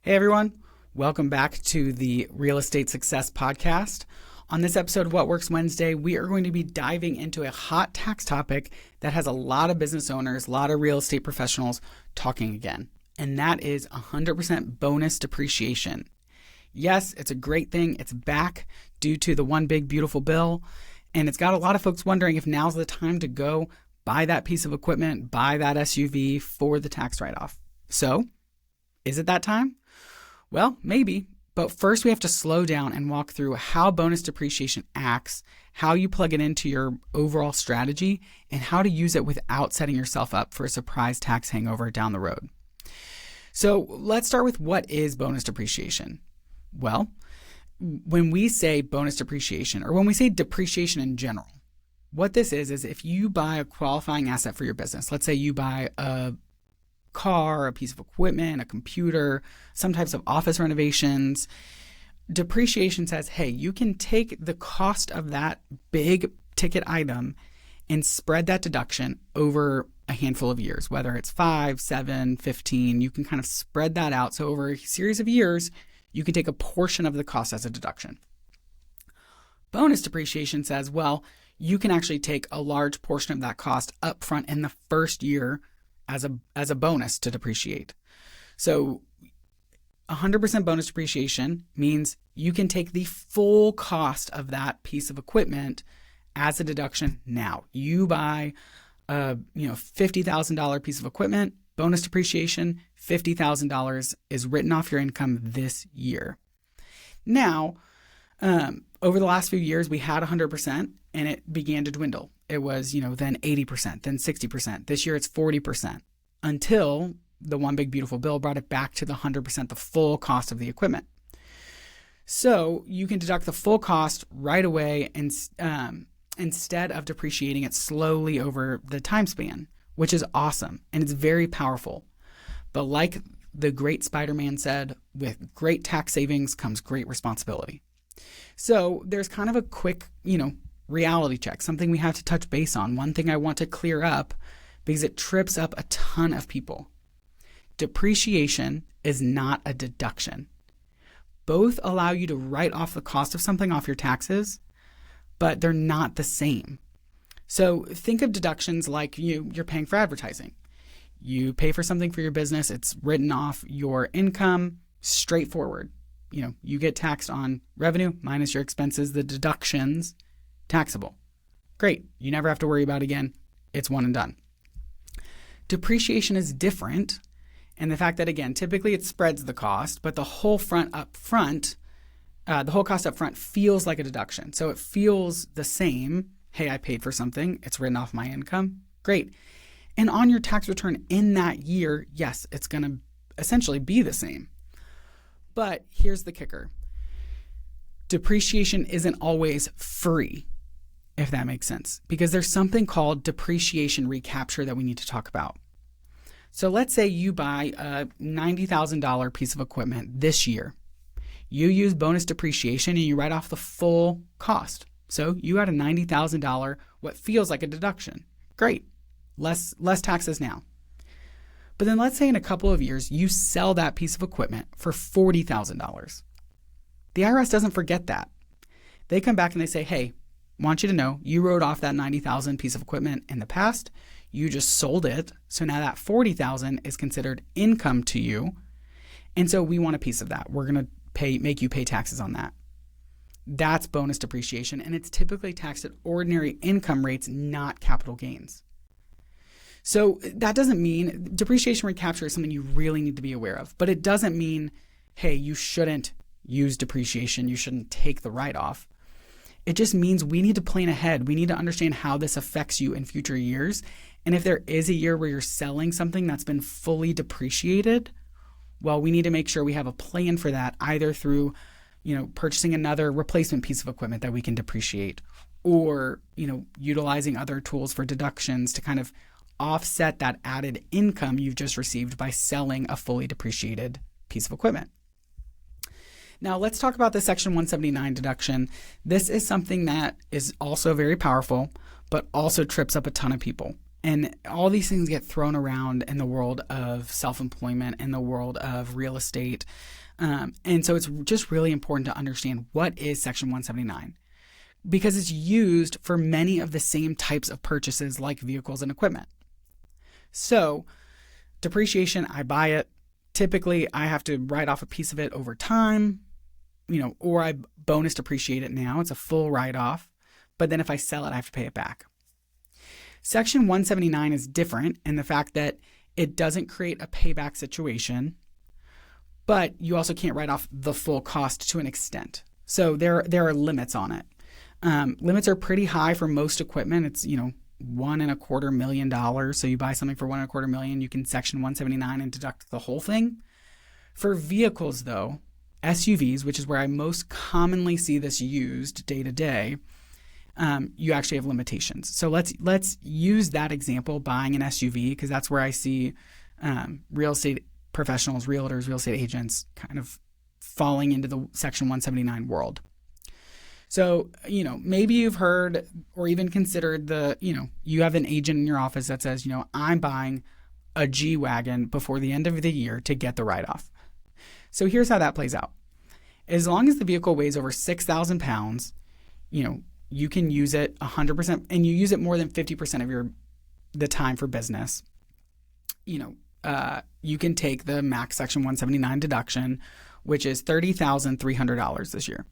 Hey everyone, welcome back to the Real Estate Success Podcast. On this episode of What Works Wednesday, we are going to be diving into a hot tax topic that has a lot of business owners, a lot of real estate professionals talking again, and that is 100% bonus depreciation. Yes, it's a great thing. It's back due to the one big beautiful bill, and it's got a lot of folks wondering if now's the time to go buy that piece of equipment, buy that SUV for the tax write-off. So, is it that time? Well, maybe, but first we have to slow down and walk through how bonus depreciation acts, how you plug it into your overall strategy, and how to use it without setting yourself up for a surprise tax hangover down the road. So let's start with what is bonus depreciation? Well, when we say bonus depreciation, or when we say depreciation in general, what this is if you buy a qualifying asset for your business, let's say you buy a car, a piece of equipment, a computer, some types of office renovations, depreciation says, hey, you can take the cost of that big ticket item and spread that deduction over a handful of years, whether it's 5, 7, 15, you can kind of spread that out. So over a series of years, you can take a portion of the cost as a deduction. Bonus depreciation says, well, you can actually take a large portion of that cost up front in the first year as a bonus to depreciate. So 100% bonus depreciation means you can take the full cost of that piece of equipment as a deduction now. You buy a $50,000 piece of equipment, bonus depreciation, $50,000 is written off your income this year. Now, over the last few years, we had 100% and it began to dwindle. It was, then 80%, then 60%. This year it's 40% until the one big beautiful bill brought it back to the 100%, the full cost of the equipment. So you can deduct the full cost right away and instead of depreciating it slowly over the time span, which is awesome and it's very powerful. But like the great Spider-Man said, with great tax savings comes great responsibility. So there's kind of a quick, reality check, something we have to touch base on. One thing I want to clear up because it trips up a ton of people. Depreciation is not a deduction. Both allow you to write off the cost of something off your taxes, but they're not the same. So think of deductions like you're paying for advertising. You pay for something for your business, it's written off your income, straightforward. You get taxed on revenue minus your expenses, the deductions, taxable. Great. You never have to worry about it again. It's one and done. Depreciation is different. And the fact that, again, typically it spreads the cost, but the whole cost up front feels like a deduction. So it feels the same. Hey, I paid for something. It's written off my income. Great. And on your tax return in that year, yes, it's going to essentially be the same. But here's the kicker. Depreciation isn't always free, if that makes sense, because there's something called depreciation recapture that we need to talk about. So let's say you buy a $90,000 piece of equipment this year. You use bonus depreciation and you write off the full cost. So you got a $90,000, what feels like a deduction. Great. Less taxes now. But then let's say in a couple of years, you sell that piece of equipment for $40,000. The IRS doesn't forget that. They come back and they say, hey, I want you to know you wrote off that $90,000 piece of equipment in the past. You just sold it. So now that $40,000 is considered income to you. And so we want a piece of that. We're going to make you pay taxes on that. That's bonus depreciation. And it's typically taxed at ordinary income rates, not capital gains. So that doesn't mean depreciation recapture is something you really need to be aware of, but it doesn't mean, hey, you shouldn't use depreciation. You shouldn't take the write-off. It just means we need to plan ahead. We need to understand how this affects you in future years. And if there is a year where you're selling something that's been fully depreciated, well, we need to make sure we have a plan for that, either through, purchasing another replacement piece of equipment that we can depreciate or, utilizing other tools for deductions to kind of offset that added income you've just received by selling a fully depreciated piece of equipment. Now let's talk about the Section 179 deduction. This is something that is also very powerful, but also trips up a ton of people. And all these things get thrown around in the world of self-employment, in the world of real estate. And so it's just really important to understand what is Section 179, because it's used for many of the same types of purchases like vehicles and equipment. So depreciation, I buy it. Typically, I have to write off a piece of it over time, or I bonus depreciate it now. It's a full write-off. But then if I sell it, I have to pay it back. Section 179 is different in the fact that it doesn't create a payback situation, but you also can't write off the full cost to an extent. So there are limits on it. Limits are pretty high for most equipment. It's, $1.25 million. So you buy something for $1.25 million, you can Section 179 and deduct the whole thing. For vehicles, though, SUVs, which is where I most commonly see this used day to day, you actually have limitations. So let's use that example, buying an SUV, because that's where I see real estate professionals, realtors, real estate agents kind of falling into the Section 179 world. So, maybe you've heard or even considered you have an agent in your office that says, I'm buying a G-Wagon before the end of the year to get the write-off. So here's how that plays out. As long as the vehicle weighs over 6,000 pounds, you can use it 100%, and you use it more than 50% of the time for business. You can take the max Section 179 deduction, which is $30,300 this year.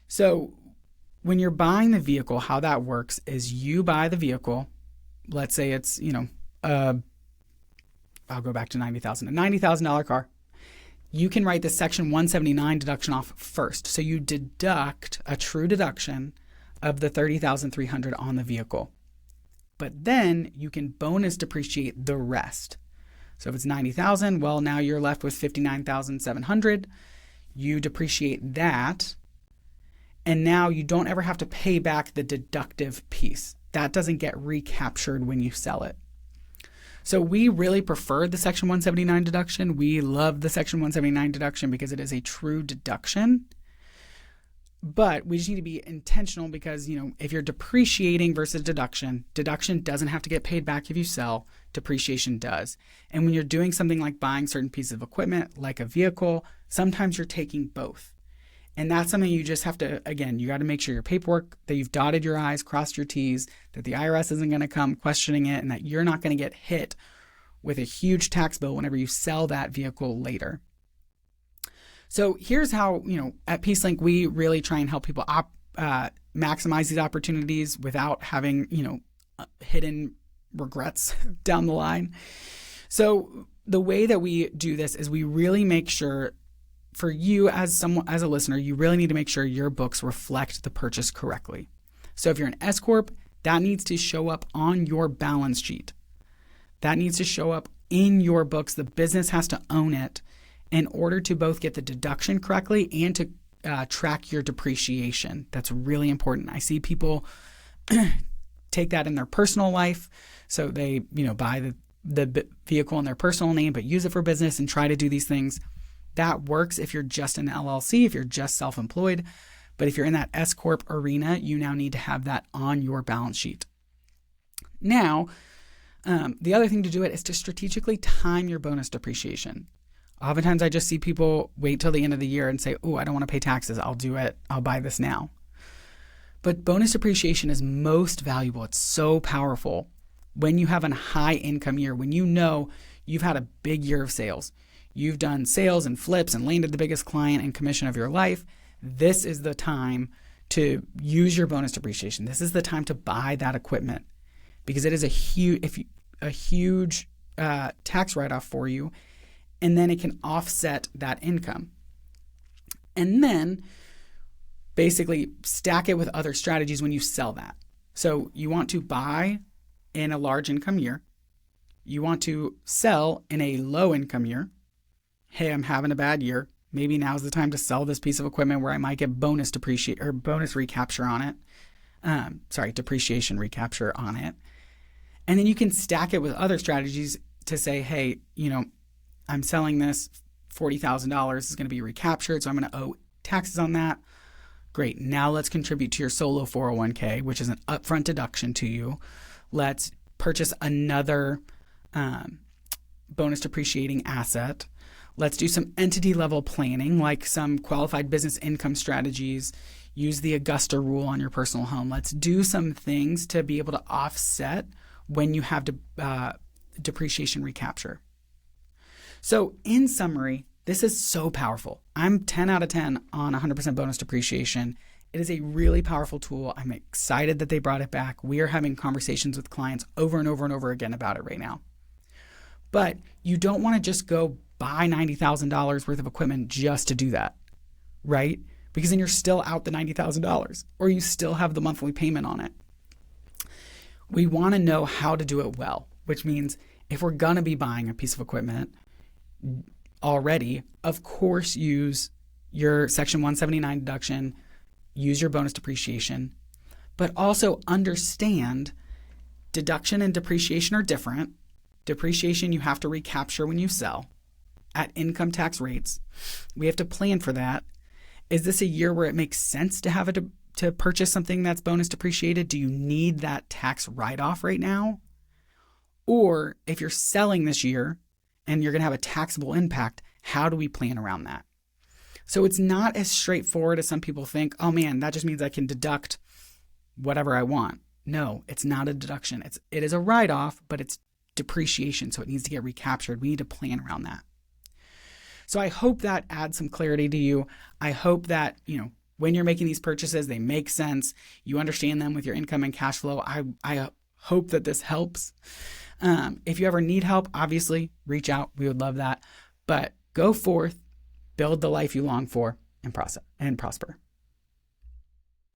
So when you're buying the vehicle, how that works is you buy the vehicle. Let's say it's, I'll go back to $90,000, a $90,000 car. You can write the Section 179 deduction off first. So you deduct a true deduction of the $30,300 on the vehicle. But then you can bonus depreciate the rest. So if it's $90,000, well, now you're left with $59,700. You depreciate that. And now you don't ever have to pay back the deductive piece. That doesn't get recaptured when you sell it. So we really prefer the Section 179 deduction. We love the Section 179 deduction because it is a true deduction. But we just need to be intentional because, if you're depreciating versus deduction doesn't have to get paid back if you sell, depreciation does. And when you're doing something like buying certain pieces of equipment, like a vehicle, sometimes you're taking both. And that's something you just have to, again, you got to make sure your paperwork, that you've dotted your I's, crossed your T's, that the IRS isn't going to come questioning it, and that you're not going to get hit with a huge tax bill whenever you sell that vehicle later. So here's how, at PeaceLink, we really try and help people maximize these opportunities without having, hidden regrets down the line. So the way that we do this is we really make sure, for you as a listener, you really need to make sure your books reflect the purchase correctly. So if you're an S Corp, that needs to show up on your balance sheet. That needs to show up in your books. The business has to own it in order to both get the deduction correctly and to track your depreciation. That's really important. I see people take that in their personal life. So they, buy the vehicle in their personal name, but use it for business and try to do these things. That works if you're just an LLC, if you're just self-employed. But if you're in that S Corp arena, you now need to have that on your balance sheet. Now, the other thing to do it is to strategically time your bonus depreciation. Oftentimes I just see people wait till the end of the year and say, oh, I don't want to pay taxes. I'll do it. I'll buy this now. But bonus depreciation is most valuable. It's so powerful when you have a high income year, when you've had a big year of sales. You've done sales and flips and landed the biggest client and commission of your life. This is the time to use your bonus depreciation. This is the time to buy that equipment because it is a huge tax write-off for you, and then it can offset that income. And then basically stack it with other strategies when you sell that. So you want to buy in a large income year. You want to sell in a low income year. Hey, I'm having a bad year. Maybe now's the time to sell this piece of equipment where I might get bonus recapture on it. Depreciation recapture on it. And then you can stack it with other strategies to say, hey, I'm selling this $40,000 is going to be recaptured, so I'm going to owe taxes on that. Great. Now let's contribute to your solo 401k, which is an upfront deduction to you. Let's purchase another bonus depreciating asset. Let's do some entity level planning, like some qualified business income strategies. Use the Augusta rule on your personal home. Let's do some things to be able to offset when you have depreciation recapture. So in summary, this is so powerful. I'm 10 out of 10 on 100% bonus depreciation. It is a really powerful tool. I'm excited that they brought it back. We are having conversations with clients over and over and over again about it right now. But you don't want to just go buy $90,000 worth of equipment just to do that, right? Because then you're still out the $90,000 or you still have the monthly payment on it. We want to know how to do it well, which means if we're going to be buying a piece of equipment already, of course, use your Section 179 deduction, use your bonus depreciation, but also understand deduction and depreciation are different. Depreciation you have to recapture when you sell at income tax rates. We have to plan for that. Is this a year where it makes sense to have to purchase something that's bonus depreciated? Do you need that tax write-off right now? Or if you're selling this year and you're going to have a taxable impact, how do we plan around that? So it's not as straightforward as some people think. Oh man, that just means I can deduct whatever I want. No, it's not a deduction. It is a write-off, but it's depreciation, so it needs to get recaptured. We need to plan around that. So I hope that adds some clarity to you. I hope that, when you're making these purchases, they make sense. You understand them with your income and cash flow. I hope that this helps. If you ever need help, obviously reach out. We would love that. But go forth, build the life you long for, and prosper.